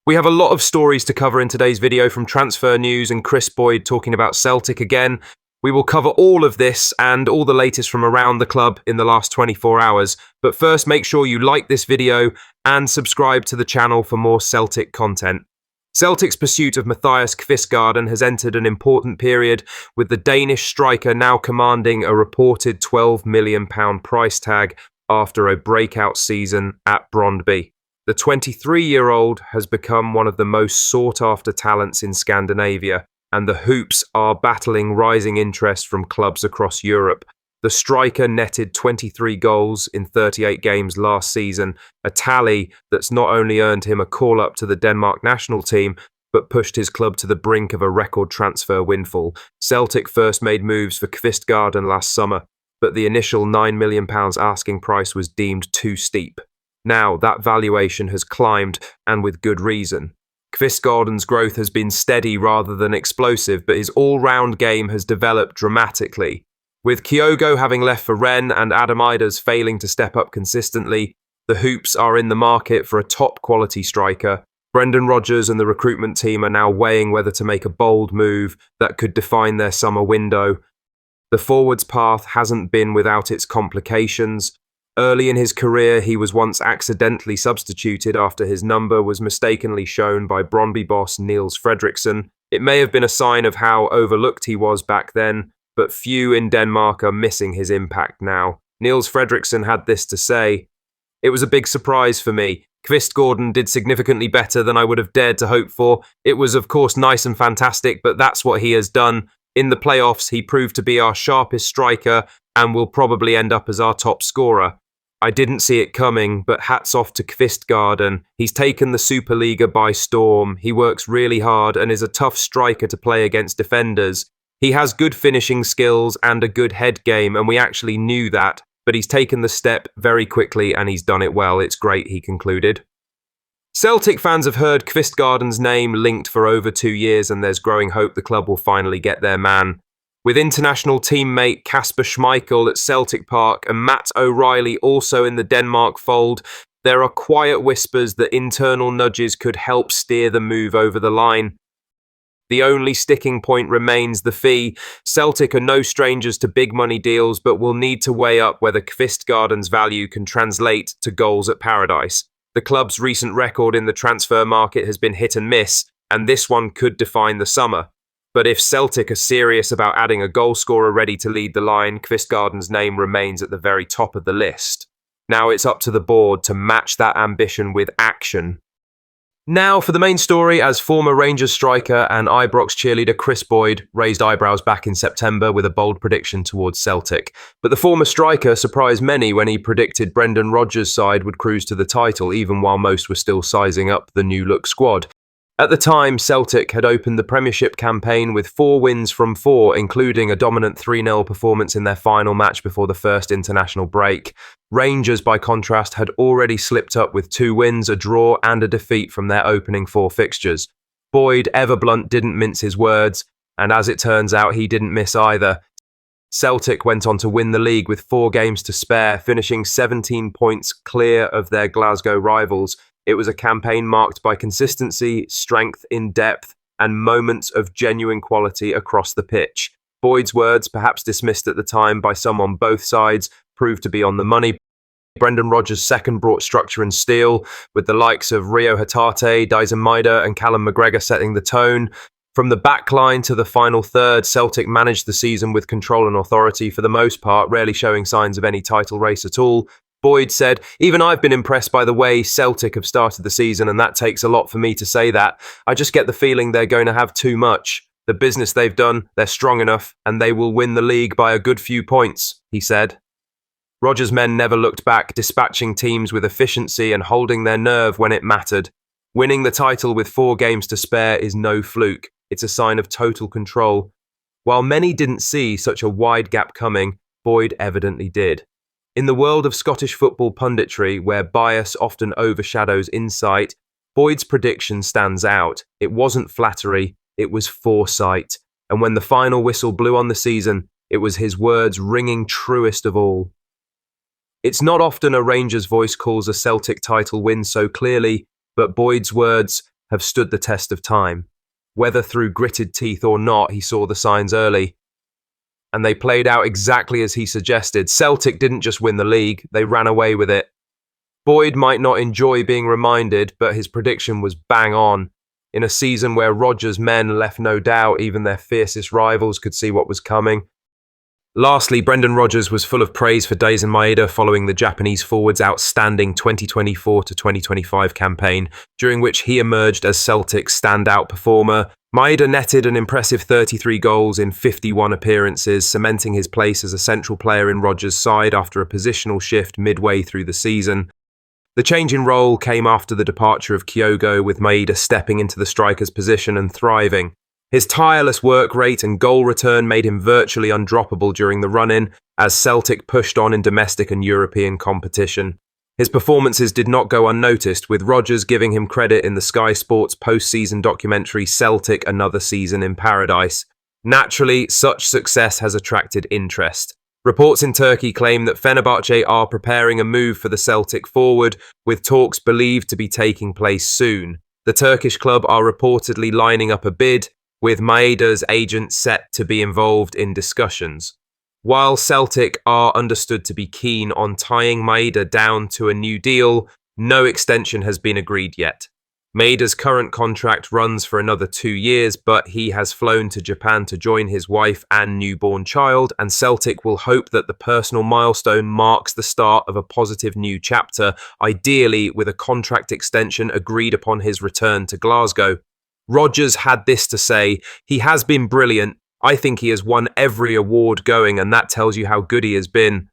We have a lot of stories to cover in today's video, from transfer news and Kris Boyd talking about Celtic again. We will cover all of this and all the latest from around the club in the last 24 hours. But first, make sure you like this video and subscribe to the channel for more Celtic content. Celtic's pursuit of Matias Kistgard has entered an important period, with the Danish striker now commanding a reported £12 million price tag after a breakout season at Brøndby. The 23-year-old has become one of the most sought-after talents in Scandinavia, and the Hoops are battling rising interest from clubs across Europe. The striker netted 23 goals in 38 games last season, a tally that's not only earned him a call-up to the Denmark national team, but pushed his club to the brink of a record transfer windfall. Celtic first made moves for Kistgard last summer, but the initial £9 million asking price was deemed too steep. Now, that valuation has climbed, and with good reason. Kistgard's growth has been steady rather than explosive, but his all-round game has developed dramatically. With Kyogo having left for Rennes and Dayme Maida's failing to step up consistently, the Hoops are in the market for a top-quality striker. Rodgers and the recruitment team are now weighing whether to make a bold move that could define their summer window. The forwards path hasn't been without its complications. Early in his career, he was once accidentally substituted after his number was mistakenly shown by Brøndby boss Niels Fredriksen. It may have been a sign of how overlooked he was back then, but few in Denmark are missing his impact now. Niels Fredriksen had this to say: "It was a big surprise for me. Kistgard did significantly better than I would have dared to hope for. It was of course nice and fantastic, but that's what he has done. In the playoffs, he proved to be our sharpest striker and will probably end up as our top scorer. I didn't see it coming, but hats off to Kistgard. He's taken the Superliga by storm. He works really hard and is a tough striker to play against defenders. He has good finishing skills and a good head game, and we actually knew that, but he's taken the step very quickly and he's done it well. It's great," he concluded. Celtic fans have heard Kistgard's name linked for over 2 years, and there's growing hope the club will finally get their man. With international teammate Kasper Schmeichel at Celtic Park and Matt O'Reilly also in the Denmark fold, there are quiet whispers that internal nudges could help steer the move over the line. The only sticking point remains the fee. Celtic are no strangers to big money deals, but will need to weigh up whether Kistgard's value can translate to goals at paradise. The club's recent record in the transfer market has been hit and miss, and this one could define the summer. But if Celtic are serious about adding a goalscorer ready to lead the line, Kistgard's name remains at the very top of the list. Now it's up to the board to match that ambition with action. Now for the main story, as former Rangers striker and Ibrox cheerleader Kris Boyd raised eyebrows back in September with a bold prediction towards Celtic. But the former striker surprised many when he predicted Rodgers' side would cruise to the title, even while most were still sizing up the new-look squad. At the time, Celtic had opened the Premiership campaign with 4 wins from 4, including a dominant 3-0 performance in their final match before the first international break. Rangers, by contrast, had already slipped up with 2 wins, a draw and a defeat from their opening 4 fixtures. Boyd, ever blunt, didn't mince his words, and as it turns out, he didn't miss either. Celtic went on to win the league with 4 games to spare, finishing 17 points clear of their Glasgow rivals. It was a campaign marked by consistency, strength in depth, and moments of genuine quality across the pitch. Boyd's words, perhaps dismissed at the time by some on both sides, proved to be on the money. Rodgers' second brought structure and steel, with the likes of Rio Hatate, Dayme Maida and Callum McGregor setting the tone. From the back line to the final third, Celtic managed the season with control and authority for the most part, rarely showing signs of any title race at all. Boyd said, "Even I've been impressed by the way Celtic have started the season, and that takes a lot for me to say that. I just get the feeling they're going to have too much. The business they've done, they're strong enough, and they will win the league by a good few points," he said. Rodgers' men never looked back, dispatching teams with efficiency and holding their nerve when it mattered. Winning the title with 4 games to spare is no fluke. It's a sign of total control. While many didn't see such a wide gap coming, Boyd evidently did. In the world of Scottish football punditry, where bias often overshadows insight, Boyd's prediction stands out. It wasn't flattery, it was foresight. And when the final whistle blew on the season, it was his words ringing truest of all. It's not often a Rangers voice calls a Celtic title win so clearly, but Boyd's words, have stood the test of time. Whether through gritted teeth or not, he saw the signs early. And they played out exactly as he suggested. Celtic didn't just win the league, they ran away with it. Boyd might not enjoy being reminded, but his prediction was bang on. In a season where Rodgers' men left no doubt even their fiercest rivals could see what was coming. Lastly, Brendan Rodgers was full of praise for Dayme Maida following the Japanese forward's outstanding 2024 to 2025 campaign, during which he emerged as Celtic's standout performer. Maida netted an impressive 33 goals in 51 appearances, cementing his place as a central player in Rodgers' side after a positional shift midway through the season. The change in role came after the departure of Kyogo, with Maida stepping into the striker's position and thriving. His tireless work rate and goal return made him virtually undroppable during the run-in, as Celtic pushed on in domestic and European competition. His performances did not go unnoticed, with Rodgers giving him credit in the Sky Sports post-season documentary Celtic: Another Season in Paradise. Naturally, such success has attracted interest. Reports in Turkey claim that Fenerbahce are preparing a move for the Celtic forward, with talks believed to be taking place soon. The Turkish club are reportedly lining up a bid, with Maida's agent set to be involved in discussions. While Celtic are understood to be keen on tying Maida down to a new deal, no extension has been agreed yet. Maida's current contract runs for another 2 years, but he has flown to Japan to join his wife and newborn child, and Celtic will hope that the personal milestone marks the start of a positive new chapter, ideally with a contract extension agreed upon his return to Glasgow. Rodgers had this to say: "He has been brilliant. I think he has won every award going, and that tells you how good he has been."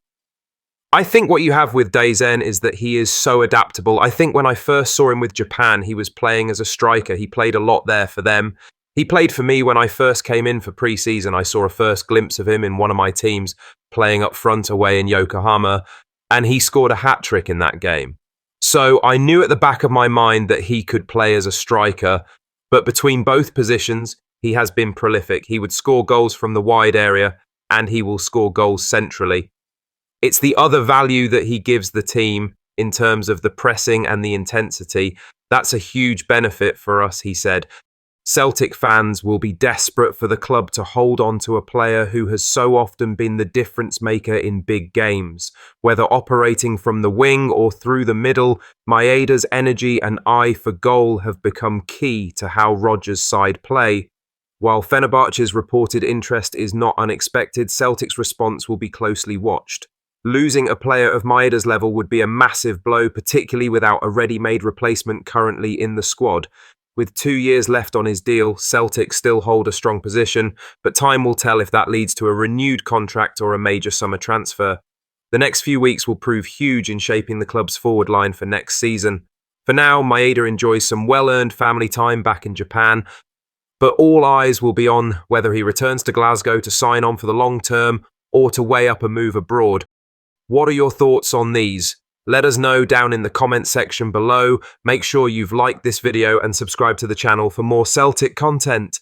I think what you have with Dayme is that he is so adaptable. I think when I first saw him with Japan, he was playing as a striker. He played a lot there for them. He played for me when I first came in for pre-season. I saw a first glimpse of him in one of my teams playing up front away in Yokohama, and he scored a hat-trick in that game. So I knew at the back of my mind that he could play as a striker, but between both positions, he has been prolific. He would score goals from the wide area, and he will score goals centrally. It's the other value that he gives the team in terms of the pressing and the intensity. That's a huge benefit for us, he said. Celtic fans will be desperate for the club to hold on to a player who has so often been the difference maker in big games. Whether operating from the wing or through the middle, Maida's energy and eye for goal have become key to how Rodgers' side play. While Fenerbahce's reported interest is not unexpected, Celtic's response will be closely watched. Losing a player of Maida's level would be a massive blow, particularly without a ready-made replacement currently in the squad. With 2 years left on his deal, Celtic still hold a strong position, but time will tell if that leads to a renewed contract or a major summer transfer. The next few weeks will prove huge in shaping the club's forward line for next season. For now, Maida enjoys some well-earned family time back in Japan, but all eyes will be on whether he returns to Glasgow to sign on for the long term or to weigh up a move abroad. What are your thoughts on these? Let us know down in the comment section below. Make sure you've liked this video and subscribe to the channel for more Celtic content.